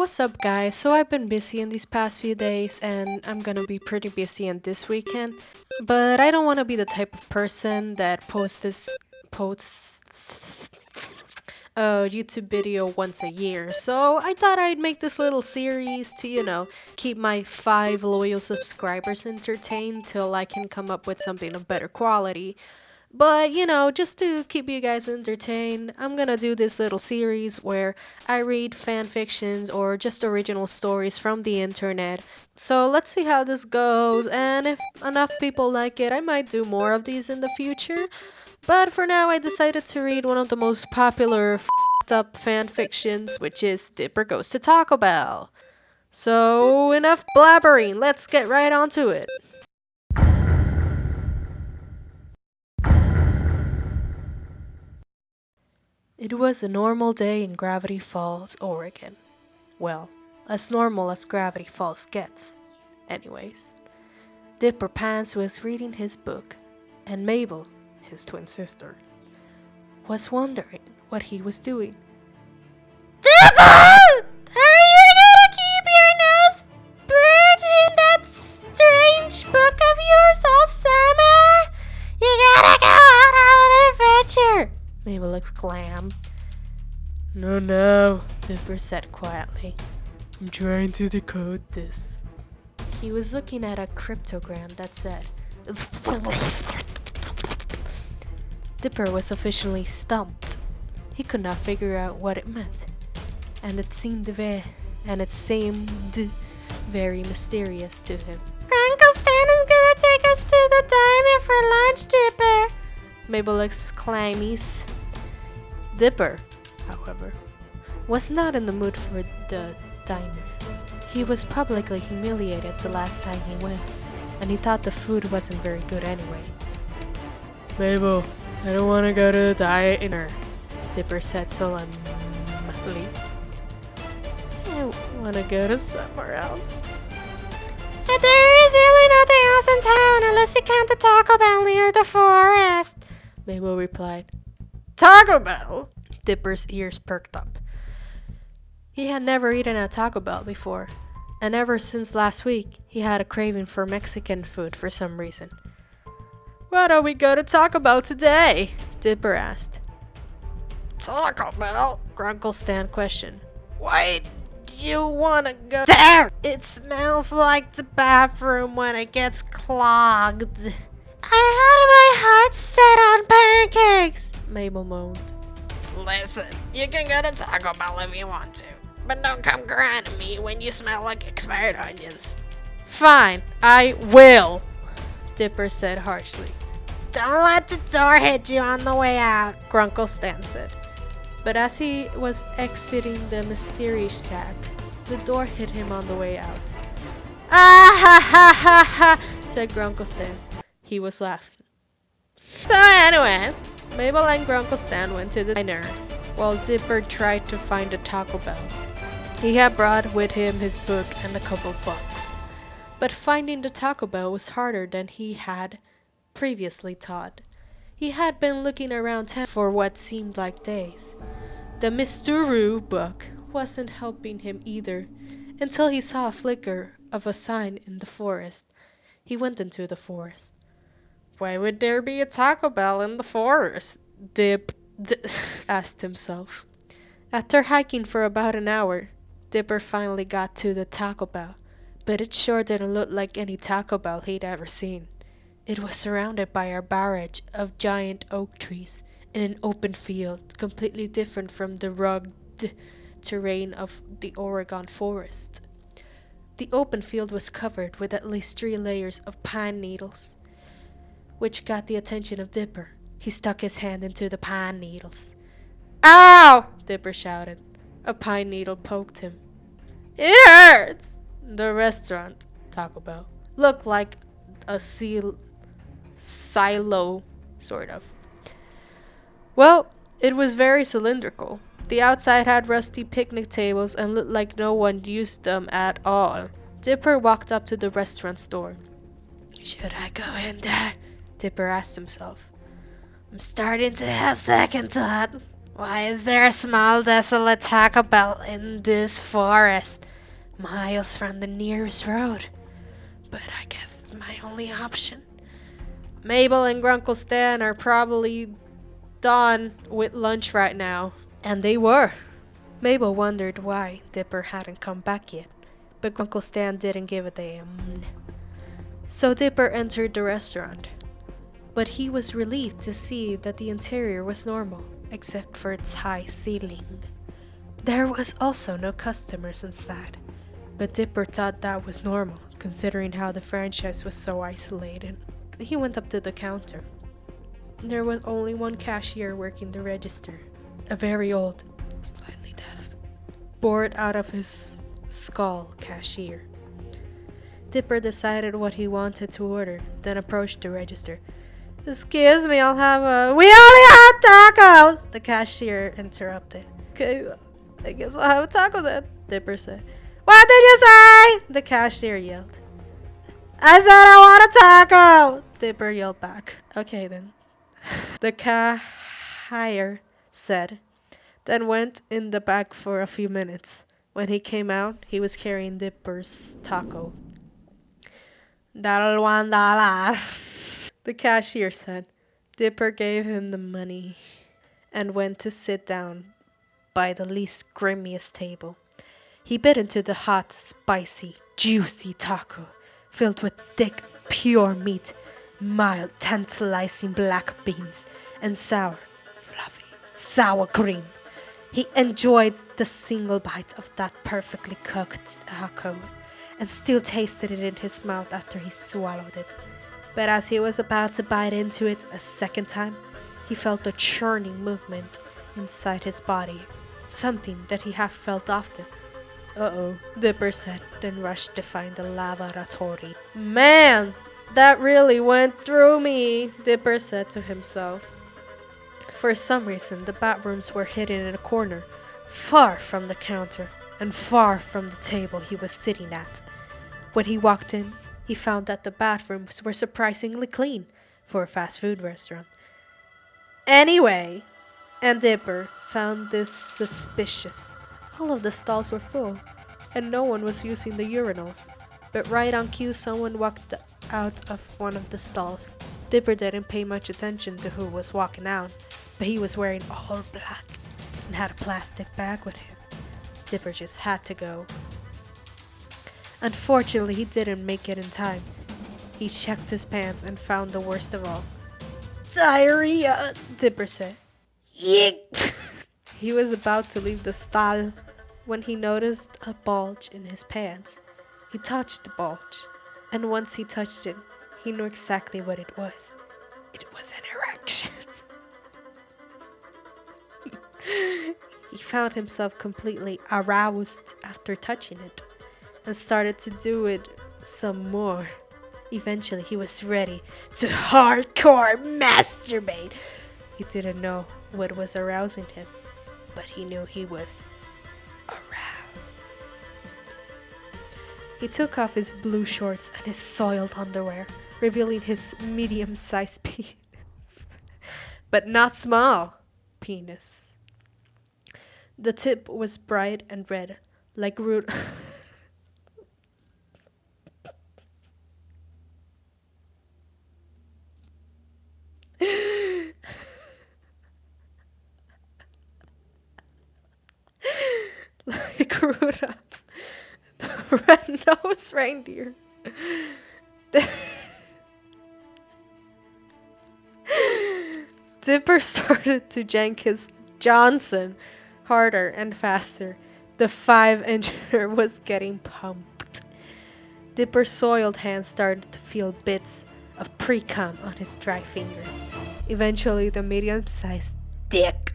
What's up, guys? So I've been busy in these past few days and I'm gonna be pretty busy in this weekend. But I don't want to be the type of person that posts a YouTube video once a year. So I thought I'd make this little series to, keep my 5 loyal subscribers entertained till I can come up with something of better quality. But, just to keep you guys entertained, I'm gonna do this little series where I read fan fictions or just original stories from the internet. So let's see how this goes, and if enough people like it, I might do more of these in the future. But for now, I decided to read one of the most popular f***ed up fan fictions, which is Dipper Goes to Taco Bell. So enough blabbering, let's get right onto it. It was a normal day in Gravity Falls, Oregon. Well, as normal as Gravity Falls gets. Anyways, Dipper Pants was reading his book, and Mabel, his twin sister, was wondering what he was doing. Dipper! Are you gonna keep your nose buried in that strange book of yours all summer? You gotta go out on an adventure! Mabel exclaimed. No, Dipper said quietly. I'm trying to decode this. He was looking at a cryptogram that said, Dipper was officially stumped. He could not figure out what it meant, and it seemed very mysterious to him. Uncle Stan is gonna take us to the diner for lunch, Dipper, Mabel exclaimed. Dipper, however, was not in the mood for the diner. He was publicly humiliated the last time he went, and he thought the food wasn't very good anyway. Mabel, I don't want to go to the diner, Dipper said solemnly. I want to go to somewhere else. And there is really nothing else in town unless you count the Taco Bell near the forest, Mabel replied. Taco Bell? Dipper's ears perked up. He had never eaten at Taco Bell before, and ever since last week, he had a craving for Mexican food for some reason. Why don't we go to Taco Bell today? Dipper asked. Taco Bell? Grunkle Stan questioned. Why do you want to go there? It smells like the bathroom when it gets clogged. I had my heart set on pancakes, Mabel moaned. Listen, you can go to Taco Bell if you want to, but don't come grinding me when you smell like expired onions. Fine, I will, Dipper said harshly. Don't let the door hit you on the way out, Grunkle Stan said. But as he was exiting the mysterious shack, the door hit him on the way out. Ah ha ha ha ha, said Grunkle Stan. He was laughing. So anyways, Mabel and Grunkle Stan went to the diner, while Dipper tried to find a Taco Bell. He had brought with him his book and a couple bucks. But finding the Taco Bell was harder than he had previously thought. He had been looking around town for what seemed like days. The Misturu book wasn't helping him either, until he saw a flicker of a sign in the forest. He went into the forest. Why would there be a Taco Bell in the forest? Dip asked himself. After hiking for about an hour, Dipper finally got to the Taco Bell, but it sure didn't look like any Taco Bell he'd ever seen. It was surrounded by a barrage of giant oak trees in an open field, completely different from the rugged terrain of the Oregon forest. The open field was covered with at least 3 layers of pine needles, which got the attention of Dipper. He stuck his hand into the pine needles. Ow! Dipper shouted. A pine needle poked him. It hurts! The restaurant, Taco Bell, looked like a silo, sort of. Well, it was very cylindrical. The outside had rusty picnic tables and looked like no one used them at all. Dipper walked up to the restaurant's door. Should I go in there? Dipper asked himself. I'm starting to have second thoughts. Why is there a small desolate Taco Bell in this forest, miles from the nearest road? But I guess it's my only option. Mabel and Grunkle Stan are probably done with lunch right now. And they were. Mabel wondered why Dipper hadn't come back yet, but Grunkle Stan didn't give a damn. So Dipper entered the restaurant, but he was relieved to see that the interior was normal, except for its high ceiling. There was also no customers inside, but Dipper thought that was normal, considering how the franchise was so isolated. He went up to the counter. There was only one cashier working the register, a very old, slightly deaf, bored out of his skull cashier. Dipper decided what he wanted to order, then approached the register. Excuse me, I'll have a... We only have tacos! The cashier interrupted. Okay, I guess I'll have a taco then, Dipper said. What did you say? The cashier yelled. I said I want a taco! Dipper yelled back. Okay then. The cashier said, then went in the back for a few minutes. When he came out, he was carrying Dipper's taco. That'll $1. The cashier said. Dipper gave him the money and went to sit down by the least grimiest table. He bit into the hot, spicy, juicy taco, filled with thick, pure meat, mild, tantalizing black beans, and sour, fluffy, sour cream. He enjoyed the single bite of that perfectly cooked taco and still tasted it in his mouth after he swallowed it. But as he was about to bite into it a second time, he felt a churning movement inside his body, something that he half felt often. Uh-oh, Dipper said, then rushed to find the lavatory. Man, that really went through me, Dipper said to himself. For some reason, the bathrooms were hidden in a corner, far from the counter, and far from the table he was sitting at. When he walked in, he found that the bathrooms were surprisingly clean for a fast food restaurant. Anyway, and Dipper found this suspicious. All of the stalls were full, and no one was using the urinals. But right on cue, someone walked out of one of the stalls. Dipper didn't pay much attention to who was walking out, but he was wearing all black and had a plastic bag with him. Dipper just had to go. Unfortunately, he didn't make it in time. He checked his pants and found the worst of all. Diarrhea, Dipper said. Yeek! He was about to leave the stall when he noticed a bulge in his pants. He touched the bulge, and once he touched it, he knew exactly what it was. It was an erection. He found himself completely aroused after touching it, and started to do it some more. Eventually, he was ready to hardcore masturbate. He didn't know what was arousing him, but he knew he was aroused. He took off his blue shorts and his soiled underwear, revealing his medium-sized penis. But not small penis. The tip was bright and red, like root... like Rudolph, the red-nosed reindeer. Dipper started to jank his Johnson harder and faster. The 5-incher was getting pumped. Dipper's soiled hands started to feel bits of pre-cum on his dry fingers. Eventually, the medium-sized dick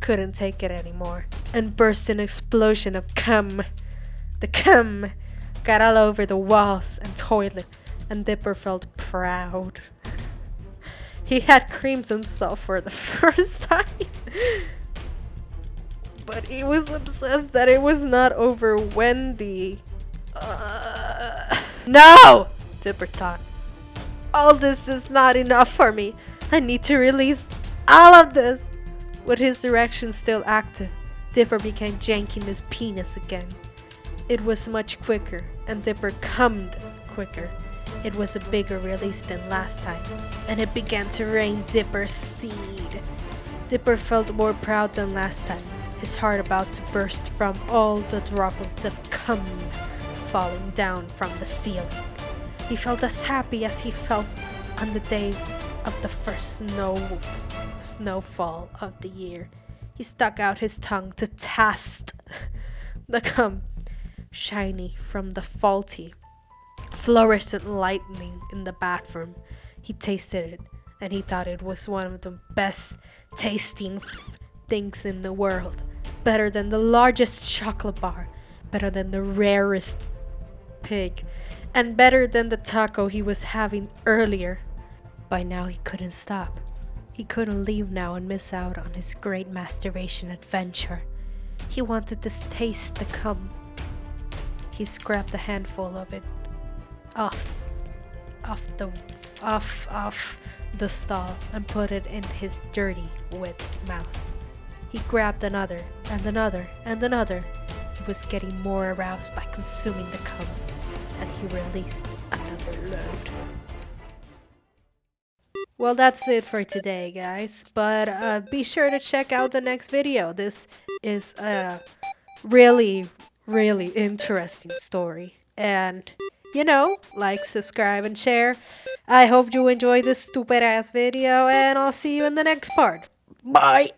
couldn't take it anymore and burst in an explosion of cum. The cum got all over the walls and toilet, and Dipper felt proud. He had creamed himself for the first time, but he was obsessed that it was not over Wendy. No! Dipper thought. All this is not enough for me. I need to release all of this. With his erection still active, Dipper began janking his penis again. It was much quicker, and Dipper cummed quicker. It was a bigger release than last time, and it began to rain Dipper's seed. Dipper felt more proud than last time, his heart about to burst from all the droplets of cum falling down from the ceiling. He felt as happy as he felt on the day of the first snowfall of the year. He stuck out his tongue to taste the cum, shiny from the faulty, fluorescent lightning in the bathroom. He tasted it, and he thought it was one of the best tasting things in the world. Better than the largest chocolate bar, better than the rarest pig, and better than the taco he was having earlier. By now he couldn't stop. He couldn't leave now and miss out on his great masturbation adventure. He wanted to taste the cum. He scraped a handful of it off the stall and put it in his dirty, wet mouth. He grabbed another, and another, and another. He was getting more aroused by consuming the cum, and he released another load. Well, that's it for today, guys, but be sure to check out the next video. This is a really, really interesting story, and like, subscribe, and share. I hope you enjoyed this stupid ass video, and I'll see you in the next part. Bye!